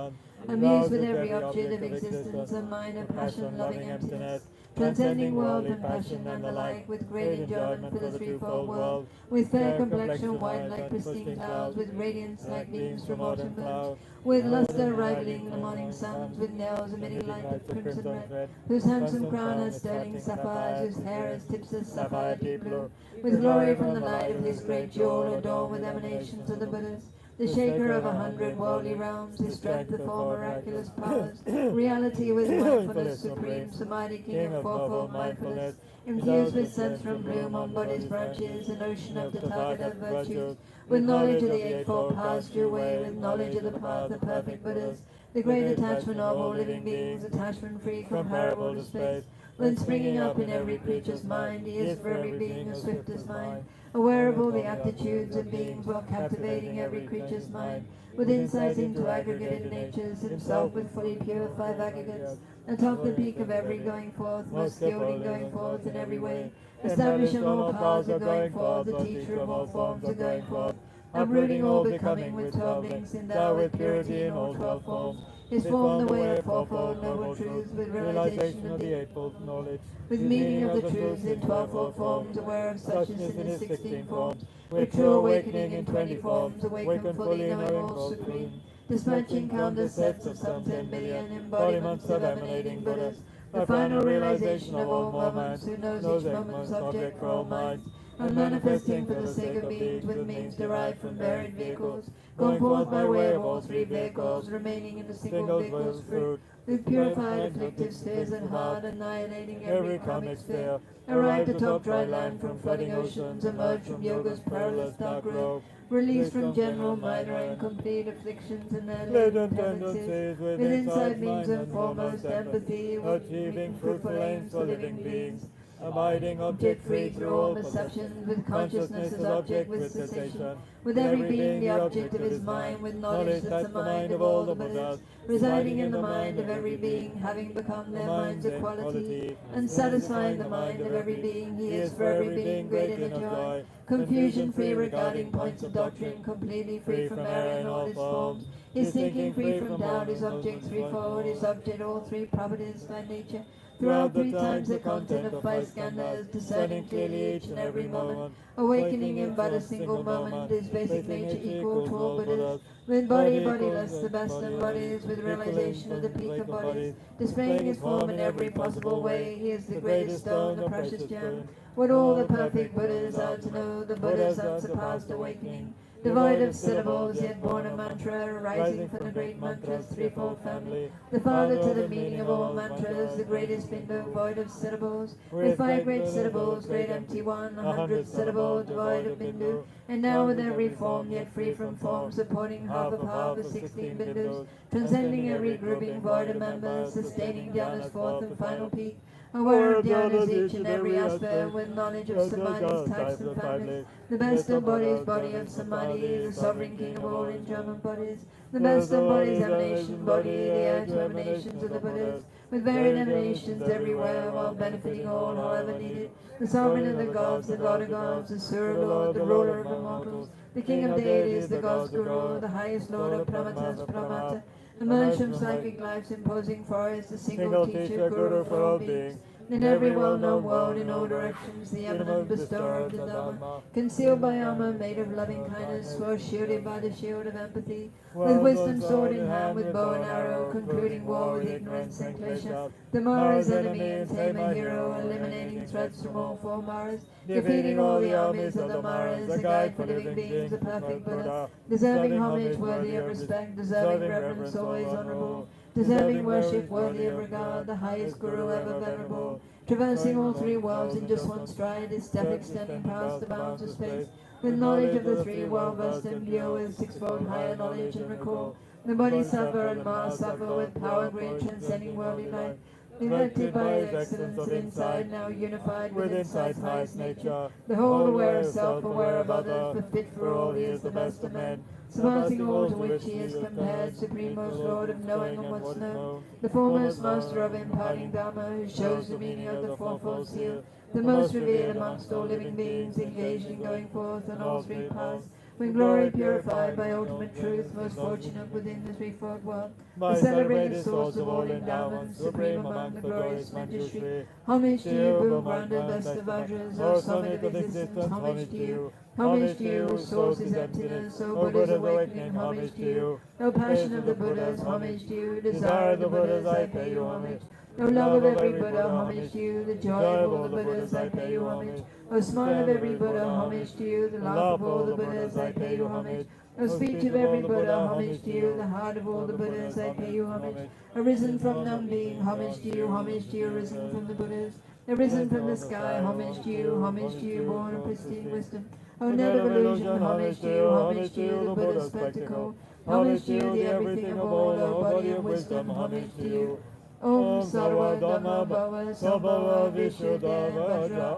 amused with every object of existence, a mind of passion, loving emptiness, transcending world and passion and the like, with great enjoyment for the threefold world, with fair complexion white like pristine clouds, with radiance like beams from autumn moons, with luster rivaling the morning suns, with nails emitting light of crimson red, whose handsome crown has sterling sapphires, whose hair has tips of sapphire deep blue, with glory from the light of his great jewel, adorned with emanations of the Buddhas, the shaker of 100 worldly realms, his strength of all miraculous powers, reality with mindfulness supreme, samadhi king of fourfold mindfulness, infused with sense from bloom on body's branches, an ocean of Tathagata virtues, with knowledge of the eightfold paths drew away, with knowledge of the path of perfect Buddhas, the great attachment of all living beings, attachment free, comparable to space, when springing up in every creature's mind, he is for every being as swift as mind, aware of all the aptitudes of beings while captivating every creature's mind, with insights into aggregated natures, himself with fully purified aggregates, atop the peak of every going forth, most skilled in going forth in every way, established in all powers of going forth, the teacher of all forms of going forth, uprooting all becoming with 12 links, endowed with purity in all 12 forms, is formed the way of fourfold noble truths, with realization of the eightfold knowledge, with meaning of the truths in 12-fold forms, aware of suchness in his 16 forms, with true awakening in 20 forms, awakened fully knowing all supreme, dispatching countless sets of some 10 million embodiments of emanating Buddhas, the final realization of all moments, who knows each moment's object for all minds, and manifesting for the sake of beings with means derived from varied vehicles, going forth by way of all 3 vehicles, remaining in the single vehicle's fruit, with purified afflictive spheres at heart, annihilating every karmic sphere, arrived atop dry land from flooding oceans, emerged from yoga's perilous dark road, released from general, minor, and complete afflictions and their latent tendencies, with inside means and foremost empathy, achieving fruitful aims for living beings, abiding object free through all perceptions, with consciousness as object, with cessation, with every being the object of his mind, with knowledge that's the mind of all the Buddhas, residing in the mind of every being, having become their mind's equality, and satisfying the mind of every being, he is for every being great inner joy, confusion-free regarding points of doctrine, completely free from error in all its forms, his thinking free from doubt, his object threefold, his object all three properties by nature, throughout three times the content of five skandhas, discerning clearly each and every moment, awakening in but a single moment, his basic nature equal to all Buddhas, with body, bodiless, the best embodies, with realization of the peak of bodies, displaying his form in every possible way, he is the greatest stone, the precious gem, what all the perfect Buddhas are to know, the Buddha's unsurpassed awakening, devoid of syllables, yet born a mantra, arising from the great mantra's threefold family, the father to the meaning of all mantras, the greatest bindu, void of syllables, with five great syllables, great empty one, 100 syllables, devoid of bindu, and now with every form, yet free from form, supporting half of 16 bindus, transcending every grouping, void of members, sustaining Dhyana's fourth and final peak, aware of Dhyanas each and every aspect, with knowledge of Samadhi's types and families, the best embodies body of Samadhi, the sovereign king of all enjoyment bodies, the best embodies emanation body, the heir to emanations of the Buddhas, with varied emanations everywhere, while benefiting all however needed, the sovereign of the gods, the lord of gods, the Surya Lord, the ruler of immortals, the king of deities, the gods guru, the highest lord of Pramatas, Pramata, emerged from psychic life's imposing forest, the single teacher, guru for all beings, in every well-known world, in all directions, the eminent bestower of the Dhamma, concealed by armor made of loving kindness, well shielded by the shield of empathy, with wisdom sword in hand, with bow and arrow, concluding war with ignorance and klesha, the Mara's enemy and tamer hero, eliminating threats from all four Maras, defeating all the armies of the Maras, a guide for living beings, a perfect Buddha, deserving homage, worthy of respect, deserving reverence, always honorable, deserving worship, worthy of regard, the highest Guru ever venerable, traversing all three worlds in just one stride, his step extending past the bounds of space, with knowledge of the three well versed and pure, with sixfold higher knowledge and recall, the Bodhisattva and Mahasattva with power great, transcending worldly life, elected by his excellence of insight, now unified with insight's highest nature, the whole aware of self, aware of others, but fit for all, he is the best of men, surpassing all to which he is compared, supremost Lord of knowing and what's known, the foremost master of imparting Dhamma, who shows the meaning of the fourfold seal, the most revered amongst all living beings, engaged in going forth on all three paths, with glory purified by ultimate truth, most fortunate within the threefold world, the celebrated source of all endowments, supreme among the glorious Manjushri, homage to you, Bhumranda, best of Vajras, O summit of existence, homage to you, homage to you, whose source is emptiness, O Buddha's awakening, homage to you, O passion of the Buddhas, homage to you, desire of the Buddhas, I pay you homage, O love of every Buddha, homage to you, the joy of all the Buddhas, I pay you homage, O smile of every Buddha, homage to you, the laugh of all the Buddhas, I pay you homage, O speech of every Buddha, homage to you, the heart of all the Buddhas, I pay you homage, arisen from non-being, homage to you, arisen from the Buddhas, arisen from the sky, homage to you, born of pristine wisdom, O net of illusion, homage to you, the Buddha's spectacle, homage to you, the everything of all, O body of wisdom, homage to you, Om Sarva Dhamma Bhava Sabhava Vishuddha Vajra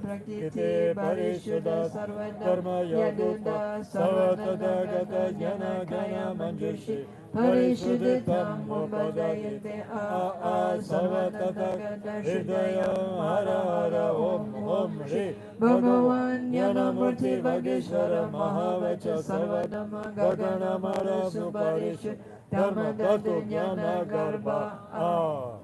Prakriti Parishuddha Sarva Dharma Yaduddha Sarvatada Gata Jnana Gaya Manjushi Parishuddhitam Upadayate Sarvatada Gata Shuddhayam Hara Hara Om Shri Bhagavan Jnanamurti Vageshwara Mahavacha Sarva Dhamma Gagana Mara Suparishu Dhamma Dhatu Jnana Garbha.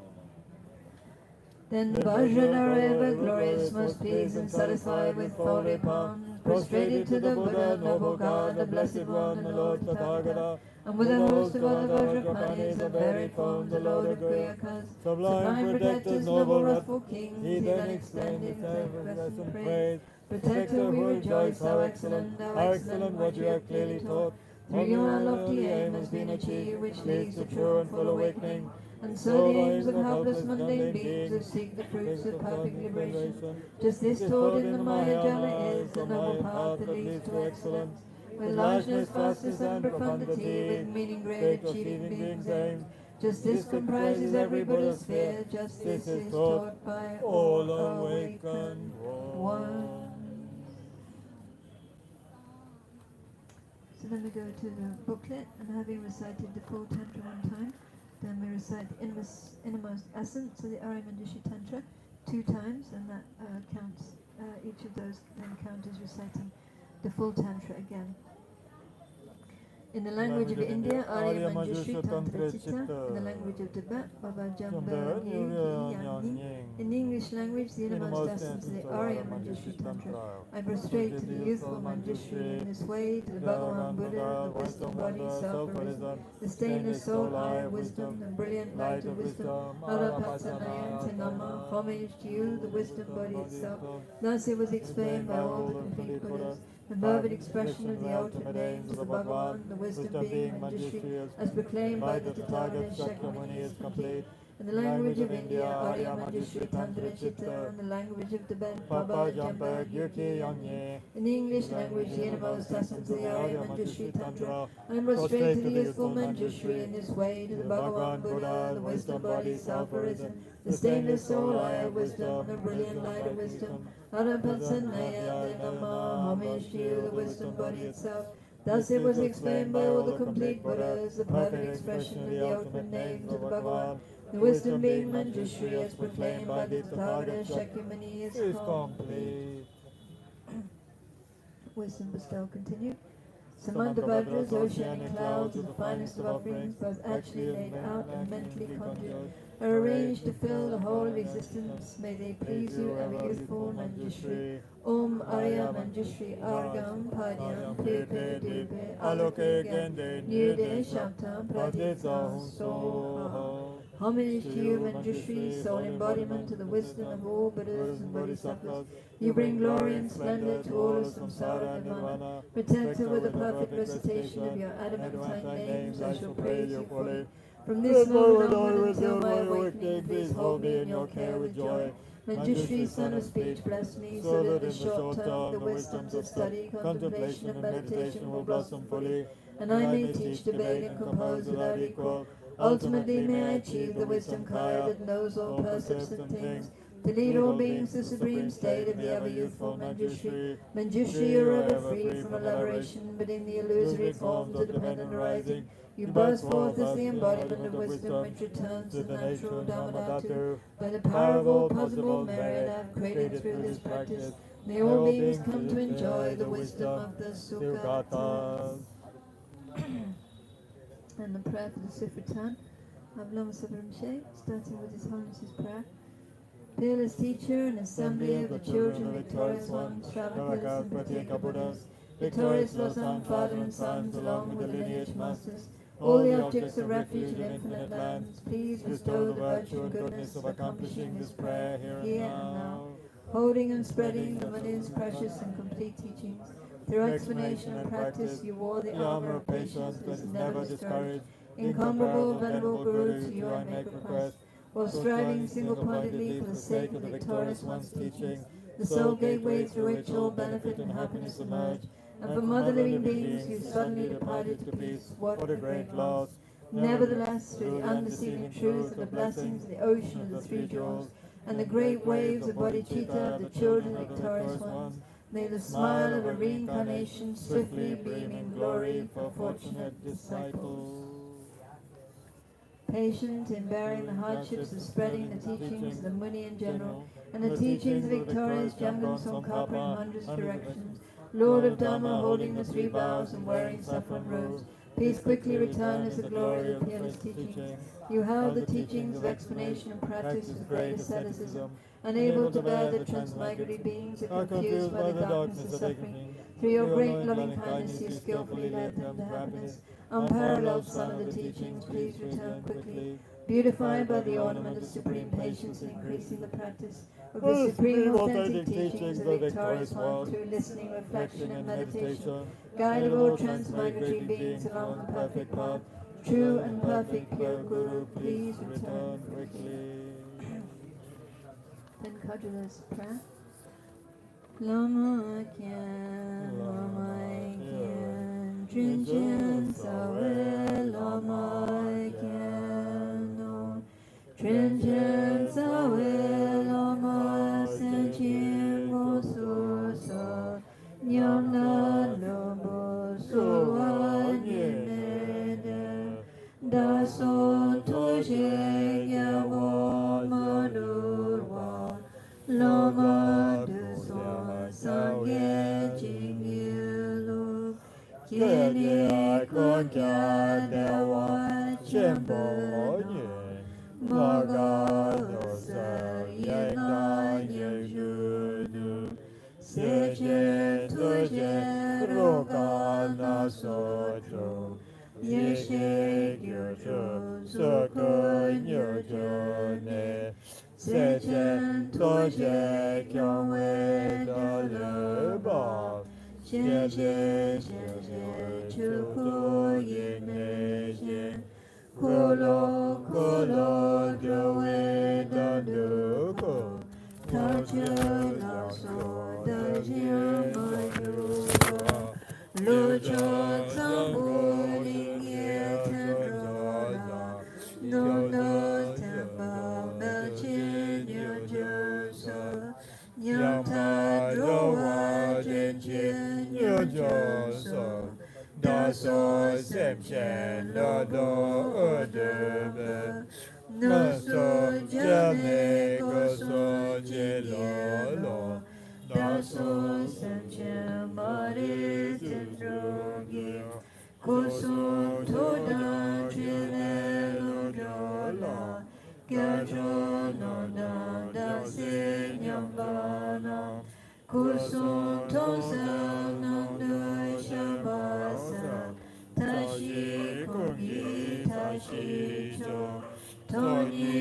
Then Vajranareva, glorious, most pleased and satisfied with folded palms, prostrated to the Buddha, noble God, the Blessed One, the Lord Tathagata, and with a host of other Vajrapanis of varied forms, the Lord of Guyakas, sublime protectors, noble wrathful kings, he then extended and praise. Protector, we rejoice, how excellent what you have clearly taught. Through you our lofty aim has been achieved, which leads to true and full awakening. And so the aims of helpless mundane beings who seek the fruits of perfect liberation, just this taught in the Maya Jala is the noble path that leads to excellence, with largeness, vastness and profundity, with meaning great achieving beings' aims, Justice comprises every Buddha sphere. Justice is taught by all awakened ones. So then we go to the booklet, and having recited the full Tantra one time, then we recite the innermost essence of the Arya Manjushri Tantra 2 times, and that counts, each of those then count as reciting the full Tantra again. In the language of India, Arya Manjushri Tantra Chitta. In the language of Tibet, Baba Jamba Yang. In the English language, the innermost essence of the Arya Manjushri Tantra. I prostrate to the youthful Manjushri in this way, to the Bhagavan Buddha, the wisdom body, self-arisen, the stainless soul, eye of wisdom, the brilliant light of wisdom, Arapatsanayante Nama, homage to you, the wisdom body itself. Thus it was explained by all the complete Buddhas. The fervid expression of the ultimate names of the Bhagavan, the wisdom being Manjushri, as proclaimed by the Tathagata Shakyamuni is complete. In the language of India, Arya Manjushri Tantra Chitta. In the language of Tibet, Baba Jamba Gyurki Yangye. In the English language, the innermost essence of the Arya Manjushri Tantra. I am prostrate to the youthful Manjushri in this way, to the Bhagavan Buddha, the wisdom body, self-arisen, the stainless soul, eye of wisdom, the brilliant light of wisdom. Arapatsanaya Nama, homage to you, the wisdom body itself. Thus it was explained by all the complete Buddhas, the perfect expression of the ultimate names of the Bhagavan, the wisdom being Manjushri, as proclaimed by the Tathagata Shakyamuni is complete. Wisdom bestow continued. Samantabhadra's oceanic clouds are the finest of offerings, both actually laid out and mentally conjured, are arranged to fill the whole of existence. May they please you, ever youthful Manjushri. Om Arya Manjushri Argam Padyam Pepe Depe Aloke Gende Nude Shaptam Pratitsa Soha. Homage to you, Manjushri, sole embodiment of the wisdom of all Buddhas and Bodhisattvas. You bring glory and splendor to all of samsara nirvana. Protected with the perfect recitation of your adamantine names, I shall praise you fully. From this moment onward until my awakening, please hold me in your care with joy. Manjushri, son of speech, bless me, so that in the short term the wisdoms of study, contemplation, and meditation will blossom fully, and I may teach, debate, and compose without equal. Ultimately may I achieve the wisdom kaya that knows all persistent things, to lead all beings to the supreme state of the ever-youthful Manjushri. Manjushri, you are ever free from elaboration, but in the illusory forms of dependent arising, you burst forth as the embodiment of wisdom which returns to the natural Dhammadhatu. By the power of all possible merit I have created through this practice, may all beings come to enjoy the wisdom of the Sukhatas. And the prayer for the Sufratan of Lama Zopa Rinpoche, starting with His Holiness's prayer. Fearless teacher and assembly of the children of victorious ones, Shravakas and Pratyeka Buddhas, victorious Losam, father and sons, along with the lineage masters, all the objects of refuge of infinite lands, please bestow the virtue and goodness of accomplishing this prayer here and now, holding and spreading the Buddha's precious and complete teachings. Through explanation and practice, you wore the armor of patience that is never discouraged. Incomparable, venerable Guru, to you I make request, while striving single-pointedly for the sake of the victorious one's teaching, the sole gateway through which all benefit and happiness emerge, and from other living beings who suddenly departed to peace, what a great loss! Nevertheless, through the undeceiving truth of the blessings of the ocean of the three jewels, and the great waves of bodhicitta of the children of the victorious ones, may the smile of a reincarnation swiftly beam in glory for fortunate disciples. Patient in bearing the hardships of spreading the teachings of the Muni in general, and the teachings of victorious Jamgon Tsongkhapa in hundreds of directions, Lord of Dhamma, holding the 3 vows and wearing saffron robes, please quickly return as the glory of peerless teachings. You held the teachings of explanation and practice with great asceticism, unable to bear the transmigratory beings who confused by the darkness of suffering. Through your great loving kindness, you skillfully led them to happiness. Unparalleled Son of the teachings, please return quickly. Beautified by the ornament of supreme patience and increasing the practice of the supreme authentic teachings of the victorious one through listening, reflection, and meditation, guide of all transmigratory beings along the perfect path, true and perfect pure Guru, please return quickly. Then Kajula's prayer. Lama Kyan, Lama Kyan, Trinchen Sawe, Lama Kyan. Nyamna lobo suwa nyinede da son toje nyamo manurwa loma de son sangye jingilo kene konkya dewa chembo nye maga dosa yena nyudu seje tuje roka na sojo yeshe gyojo soko nyojo ne seje tuje kyonwe doleba jeje jeje chuko yeneje kolo kolo gyowe danduko tache lakso daje mayuwa lujo zambu lingye tenrola no no temba melchin yojoso nyamta drowa jenjin yojoso daso semchen lodo odebe naso jame goso jelolo daso semchen mare tendrogi kusum toda chile lodola gajo nona dasi nyambana kusum tosa nanda shabasa tashi kungi tashi cho toni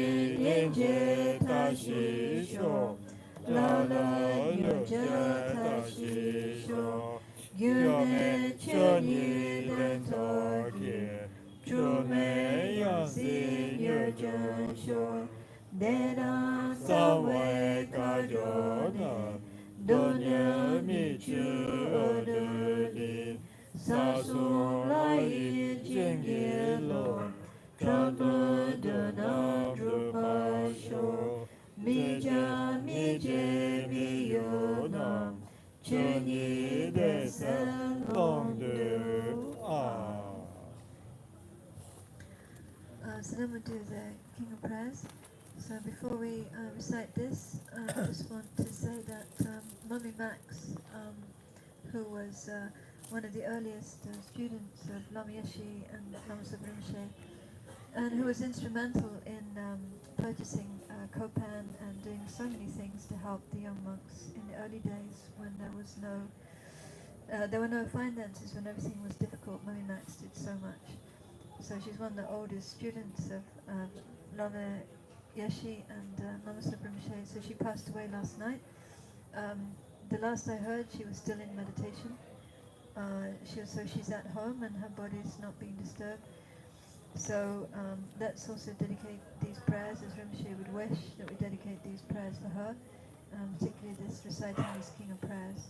ninje tashi sho lala yunja tashi sho gyume choni lentoki chume yansi nyurjan sho dena sawe kajona donya michu odudin sasu lai jingilo trampa dana drupa sho mija mije miyona cheni desen longdu So then we'll do the King of Prayers. So before we recite this, I just want to say that Mummy Max, who was one of the earliest students of Lama Yeshe and Lama Zopa Rinpoche, and who was instrumental in purchasing Kopan and doing so many things to help the young monks in the early days when there were no finances, when everything was difficult. Mummy Max did so much. So she's one of the oldest students of Lama Yeshe and Lama Zopa Rinpoche. So she passed away last night. The last I heard, she was still in meditation. So she's at home and her body is not being disturbed. So let's also dedicate these prayers as Rinpoche would wish, that we dedicate these prayers for her, particularly this reciting this King of Prayers.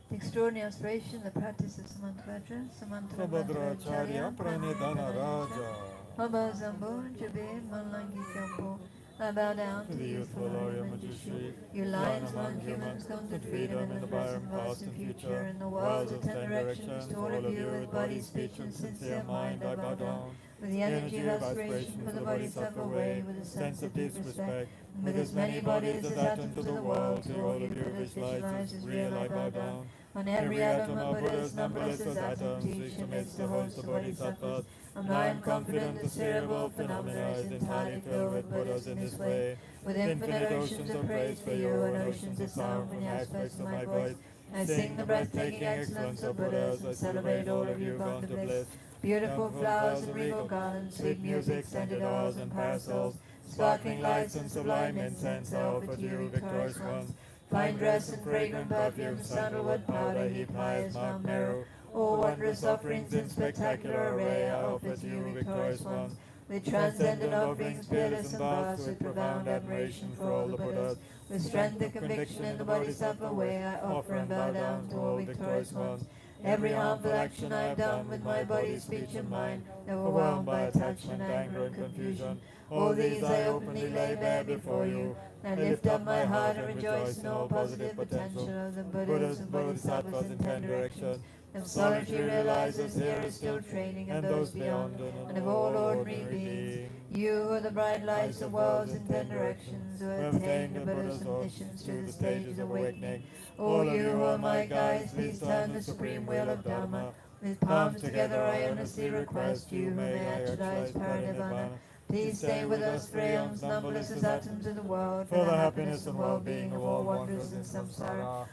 The extraordinary aspiration, the practice of Samantabhadra, Samantabhadracharya, Pranidhana Raja, Haba Zambo, Jabe, Manlangi Kyampo. I bow down to the youthful Lord Majushri. You lions among humans, come to freedom in the present, past and future, in the worlds of 10 directions, to all of you with body, speech and sincere mind I bow down. With the energy of aspiration for the Bodhisattva way, with a sense of deep respect, and with as many bodies as atoms of the world, to all you Buddhas visualize as real I bow down. On every atom of Buddhas, numberless as atoms, each amidst the host of Bodhisattvas, I am confident the cerebral phenomena is entirely filled with Buddhas in this way, with infinite oceans of praise for you and oceans of sound from the aspects of my voice. I sing the breathtaking excellence of Buddhas and celebrate all of you gone to bliss. Beautiful flowers and regal garlands, sweet music, scented oils and parasols, sparkling lights and sublime incense I offer to you, victorious ones. Fine dress and fragrant perfume, sandalwood powder heaped high as Mount Meru. All wondrous offerings in spectacular array I offer to you, victorious ones. With transcendent offerings, peerless and vast, with profound admiration for all the Buddhas. With strength and conviction in the Bodhisattva way, I offer and bow down to all victorious ones. every harmful action I have done with my body, speech, and mind, overwhelmed by attachment, anger, and confusion. All these I openly lay bare before you. I lift up my heart and rejoice in all positive potential of the Buddhas and Bodhisattvas in 10 directions, of solitary realizers here is still training, and those beyond, and of all ordinary beings. You who are the bright lights of worlds in 10 directions, who have attained the Buddha's omniscience through the stages of awakening. All you who are my guides, please turn the supreme wheel of Dharma. With palms together I earnestly request you, who may actualize Parinirvana, please stay with us for aeons numberless as atoms of the world, for the happiness and well-being of all wanderers in samsara.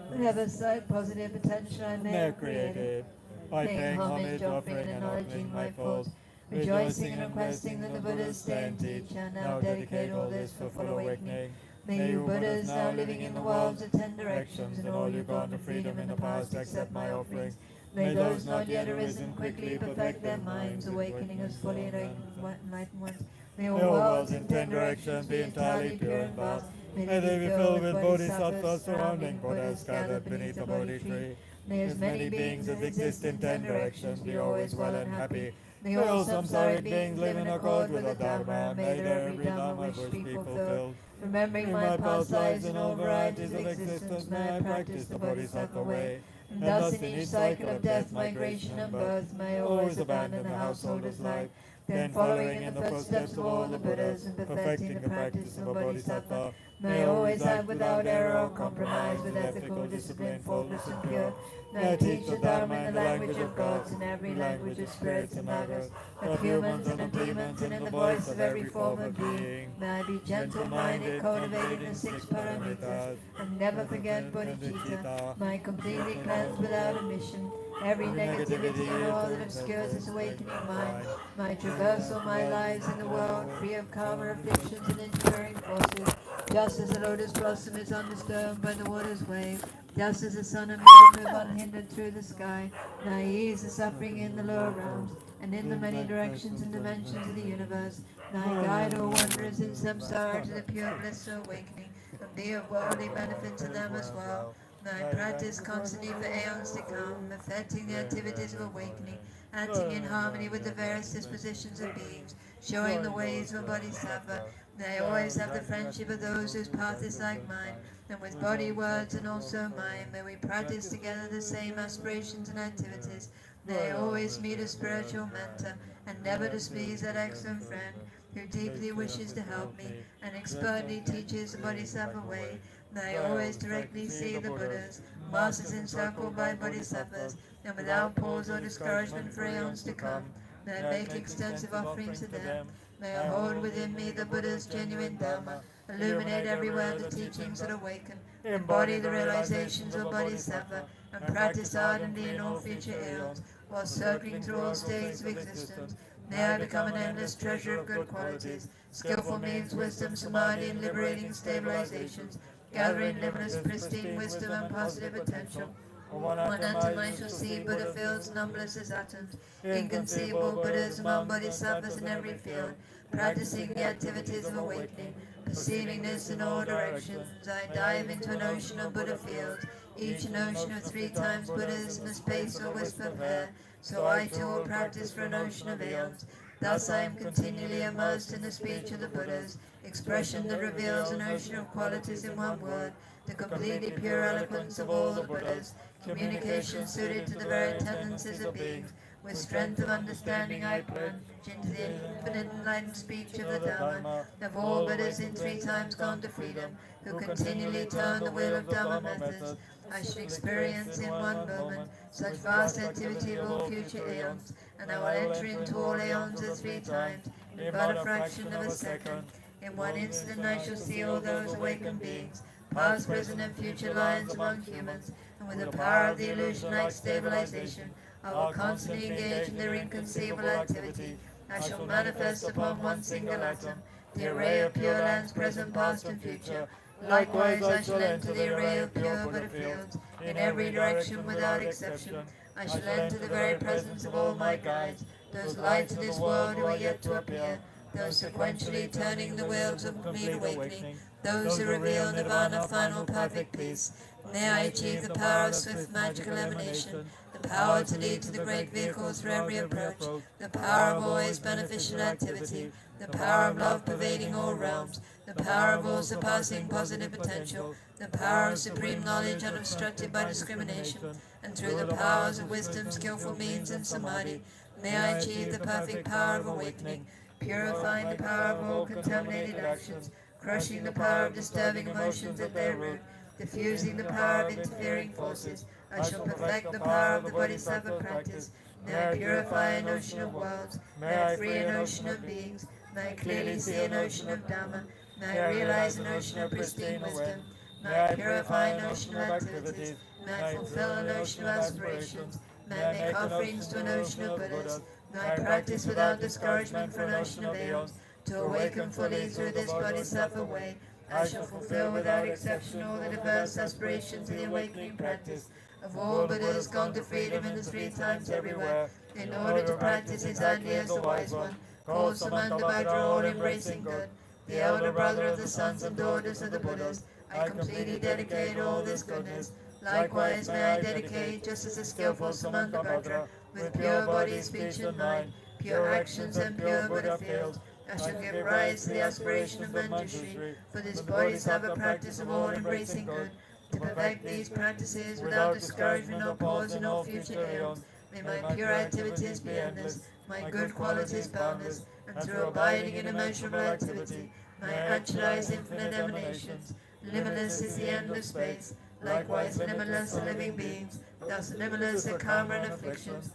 Whatever sight, positive potential I may have created, by paying homage, offering, and acknowledging my faults, rejoicing and requesting that the Buddhas stay and teach, and now dedicate all this for full awakening. May you Buddhas now living in the worlds of 10 directions, and all you gone to freedom in the past accept my offerings. May those not yet arisen quickly perfect their minds, awakening as fully enlightened ones. May all worlds in 10 directions be entirely pure and vast. May they be filled with bodhisattvas surrounding Buddhas gathered beneath the Bodhi tree. May as many beings as exist in 10 directions be always well and happy. May all samsaric beings live in accord with the Dharma. May their every Dharma wish be fulfilled. Remembering my past lives in all varieties of existence, may I practice the Bodhisattva way. And thus in each cycle of death, migration, and birth, may I always abandon the householder's life. Then following in the footsteps of all the Buddhas and perfecting the practice of Bodhisattva, may I always act without error or compromise, with ethical discipline, faultless and pure. May I teach the Dharma in the language of gods, in every language of spirits and matters, of humans and of demons, and in the voice of every form of being. May I be gentle-minded, cultivating the 6 paramitas, and never forget bodhicitta. May I completely cleanse without omission every negativity and all that obscures this awakening mind. My traverse all my lives in the world, free of karma, afflictions, and interfering forces, just as the lotus blossom is undisturbed by the water's wave, just as the sun and moon move unhindered through the sky. May I ease the suffering in the lower realms, and in the many directions and dimensions of the universe. May I guide all wanderers in samsara to the pure bliss of awakening, and be of worldly benefit to them as well. May I practice constantly for aeons to come, perfecting the activities of awakening, acting in harmony with the various dispositions of beings, showing the ways of a bodhisattva. May I always have the friendship of those whose path is like mine, and with body, words, and also mind, may we practice together the same aspirations and activities. May I always meet a spiritual mentor, and never displease that excellent friend who deeply wishes to help me, and expertly teaches the bodhisattva way. May I always directly see the Buddhas, masters encircled by bodhisattvas, and without pause or discouragement for aeons to come. May I make extensive offerings to them. May I hold within me the Buddha's genuine Dharma, illuminate everywhere the teachings that awaken, embody the realizations of bodhisattva, and practice ardently in all future aeons, while circling through all states of existence. May I become an endless treasure of good qualities, skillful means, wisdom, samadhi, and liberating stabilizations, gathering limitless pristine wisdom and positive potential. One atom I shall see Buddha fields numberless as atoms, inconceivable Buddhas among bodhisattvas in every field, practicing the activities of awakening. Perceiving this in all directions, I dive into an ocean of Buddha fields, each an ocean of 3 times Buddhas in a space or wisp of hair. So I too will practice for an ocean of aeons. Thus I am continually immersed in the speech of the Buddhas, expression that reveals an ocean of qualities in one word, the completely pure eloquence of all the Buddhas, communication suited to the very tendencies of beings. With strength of understanding I plunge into the infinite enlightened speech of the Dharma, of all Buddhas in 3 times gone to freedom, who continually turn the wheel of Dharma methods. I should experience in one moment such vast activity of all future aeons, and I will enter into all aeons as 3 times, in but a fraction of a second. In one instant I shall see all those awakened beings, past, present, and future lions among humans, and with the power of the illusion-like stabilization, I will constantly engage in their inconceivable activity. I shall manifest upon one single atom the array of pure lands, present, past, and future. Likewise I shall enter the array of pure Buddha fields, in every direction without exception. I shall enter the very presence of all my guides, those lights of this world who are yet to appear, those sequentially turning the wheels of complete awakening, those who reveal nirvana, final perfect peace. May I achieve the power of swift magical emanation, the the power to lead to the great vehicles for every approach, the power of always beneficial activity, the power of love pervading all realms, the power of all surpassing positive potential, the power of supreme knowledge unobstructed by discrimination, and through the powers of wisdom, skillful means, and samadhi, may I achieve the perfect power of awakening, purifying the power of all contaminated actions, crushing the power of disturbing emotions at their root, diffusing the power of interfering forces. I shall perfect the power of the Bodhisattva practice. May I purify an ocean of worlds. May I free an ocean of beings. May I clearly see an ocean of Dhamma. May I realize an ocean of pristine wisdom. May I purify an ocean of activities. May I fulfill an ocean of aspirations. May I make offerings to an ocean of Buddhas. May I practice without discouragement for an ocean of aeons. To awaken fully through this Bodhisattva way, I shall fulfill without exception all the diverse aspirations of the awakening practice of all Buddhas gone to freedom in the 3 times everywhere, in order to practice exactly as the wise one, called Samanthabhadra, all-embracing good, the elder brother of the sons and daughters of the Buddhas. I completely dedicate all this goodness. Likewise may I dedicate, just as the skillful Samanthabhadra, with pure body, speech and mind, pure actions and pure Buddha fields, I shall give rise to the aspiration of Manjushri, for this Bodhisattva practice of all-embracing good, to perfect these practices without discouragement or pause in all future aeons. May my pure activities be endless, my good qualities boundless, and through abiding in immeasurable activity, may I actualize infinite emanations. Limitless is the end of space, likewise limitless are living beings, thus limitless are karma and afflictions.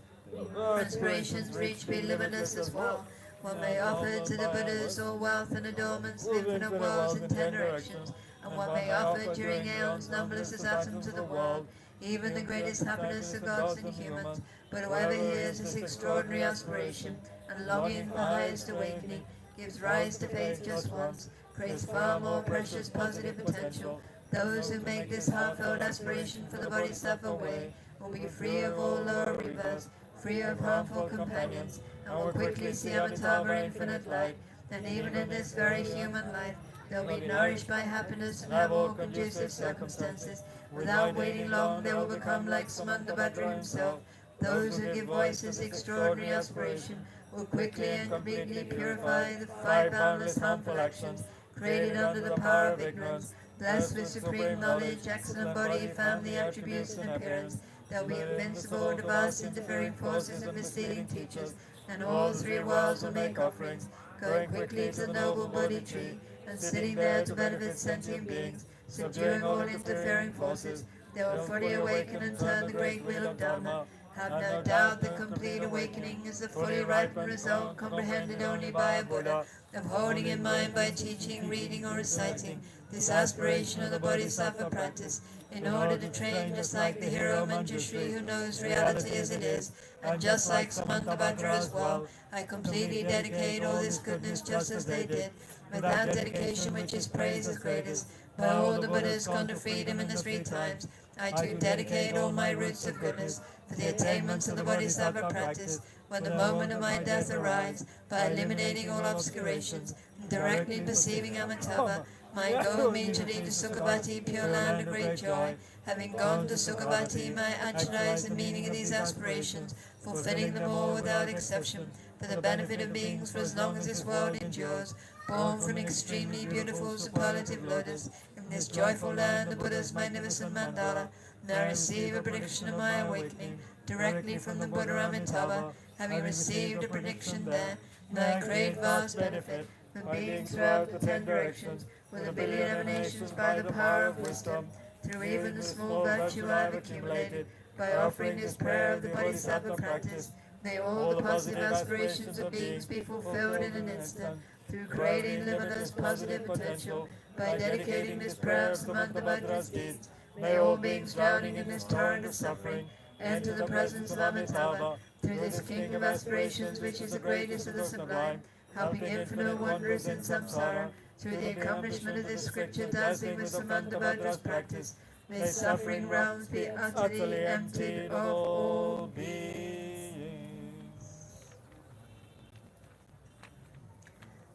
Aspirations for each be limitless as well. One may offer to the Buddhas all wealth and adornments of infinite worlds in 10 directions, and one may offer during aeons numberless as atoms of the world, even the greatest happiness of gods and humans. But whoever hears this extraordinary aspiration and longing for highest awakening, gives rise to faith just once, creates far more precious positive potential. Those who make this heartfelt aspiration for the Bodhisattva way will be free of all lower rebirths, free of harmful companions, and will quickly see Amitabha infinite light. And even in this very human life, they'll be nourished by happiness and have all conducive circumstances. Without waiting long, they will become like Samanthabhadra himself. Those who give voice to this extraordinary aspiration will quickly and completely purify the 5 boundless harmful actions created under the power of ignorance. Blessed with supreme knowledge, excellent body, family, attributes, and appearance, they'll be invincible to vast interfering forces and misleading teachers, and all 3 worlds will make offerings, going quickly to the noble Bodhi tree, and sitting there to benefit sentient beings, subduing all interfering forces. They will fully awaken and turn the great wheel of Dharma. Have no doubt that complete awakening is the fully ripened result comprehended only by a Buddha, of holding in mind by teaching, reading, or reciting this aspiration of the Bodhisattva practice, in order to train just like the hero Manjushri who knows reality as it is, and just like Samanthabhadra as well. I completely dedicate all this goodness just as they did, with that dedication which is praised as greatest by all the Buddhas gone to freedom in the 3 times. I too dedicate all my roots of goodness for the attainments of the Bodhisattva practice, when the moment of my death arrives, by eliminating all obscurations, and directly perceiving Amitabha, might go immediately to Sukhavati, Pure Land of Great Joy. Having gone to Sukhavati, might actualize the meaning of these aspirations, fulfilling them all without exception, for the benefit of beings for as long as this world endures, born from extremely beautiful superlative lotus. In this joyful land, the Buddha's magnificent mandala, may I receive a prediction of my awakening directly from the Buddha Amitabha. Having received a prediction there, may I create vast benefit for beings throughout the 10 directions, with a billion emanations by the power of wisdom, through even the small virtue I have accumulated, by offering this prayer of the Bodhisattva practice. May all the positive aspirations of beings be fulfilled in an instant, through creating limitless positive potential, by dedicating this prayer of Samanthabhadra's deeds. May all beings drowning in this torrent of suffering enter the presence of Amitabha, through this king of aspirations which is the greatest of the sublime, helping infinite wanderers in samsara, through the accomplishment of this scripture dancing with Samanthabhadra's practice. May suffering realms be utterly emptied of all beings.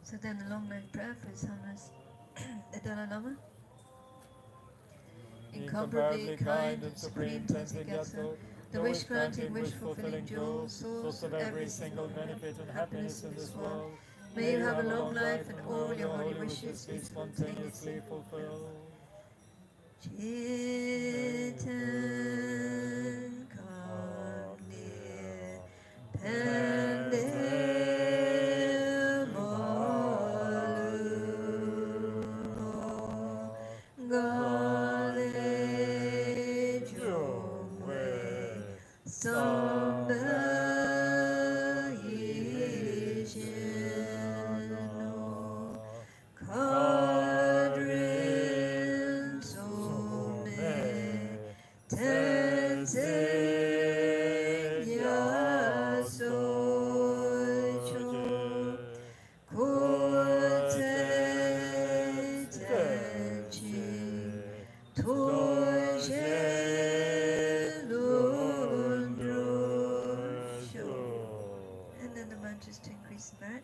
So then the long night prayer for His Holiness the Dalai Lama. Incomparably kind and supreme Tenzin Gyatso, the wish-granting, wish-fulfilling jewel, source of every single benefit and happiness in this world. May you have a long life and all your holy wishes be spontaneously fulfilled. Chitan Kagni Pende Malu Gale Jungwe Samba Yishino Kadrin Sume Tenzin Yasocho Kute Tenchi Tuje Lundrusho. And then the mantras to increase the merit.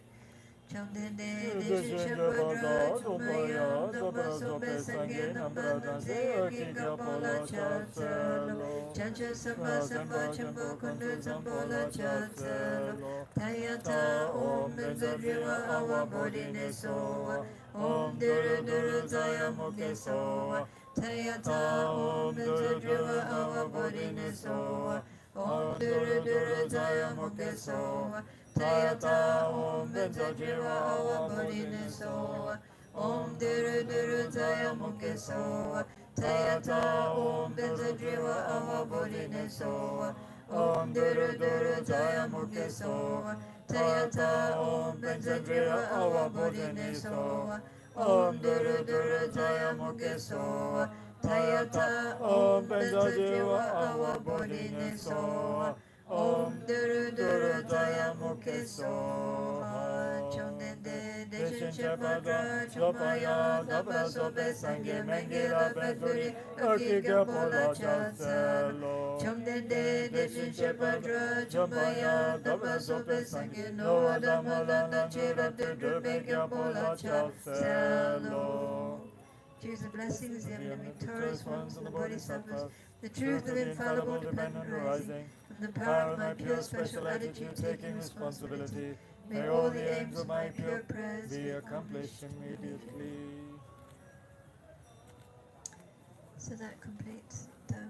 Chandende Deshu Shabadra Chumaya Dhamma Sobe Sangye Nambradhanse Akinga Pola Chatsalo Chancha Samba Samba Chambo Kundu Zambola Chatsalo Tayata Om Benzadriva Awa Bodhine Soa Om Duru Duru Zaya Mukhe Soa Tayata Om Benzadriva Awa Bodhine Soa Om Duru Duru Zaya Mukhe Soa Tayata Om Benzadriva Awa Bodhine Soa Om Duru Duru Zaya Mukhe Soa Tayata Om Benzadriva Awa Bodhine Soa Om Duru Duru Jaya Mukhe Soa Tayata Om Benzadriva Awa Bodhine Soa Om Duru Duru Jaya Mukhe Soa Tayata Om Benzadriva Awa Bodhine Soa Om Duru Duru Jaya Mukhe Soa Chondende Deshin Shabadra Chumaya Dhamma Sobe Sangye Mengela Benzuri Akiga Pola Chatsalo Chondende Deshin Shabadra Chumaya Dhamma Sobe Sangye Noa Dhamma Landa Chira Dudru Begya Pola Chatsalo. Choose the blessings, the eminent victorious ones, and the bodhisattvas, the truth of infallible dependent arising from the power of my pure special attitude taking responsibility. May all the aims of my pure prayers be accomplished immediately. So that completes the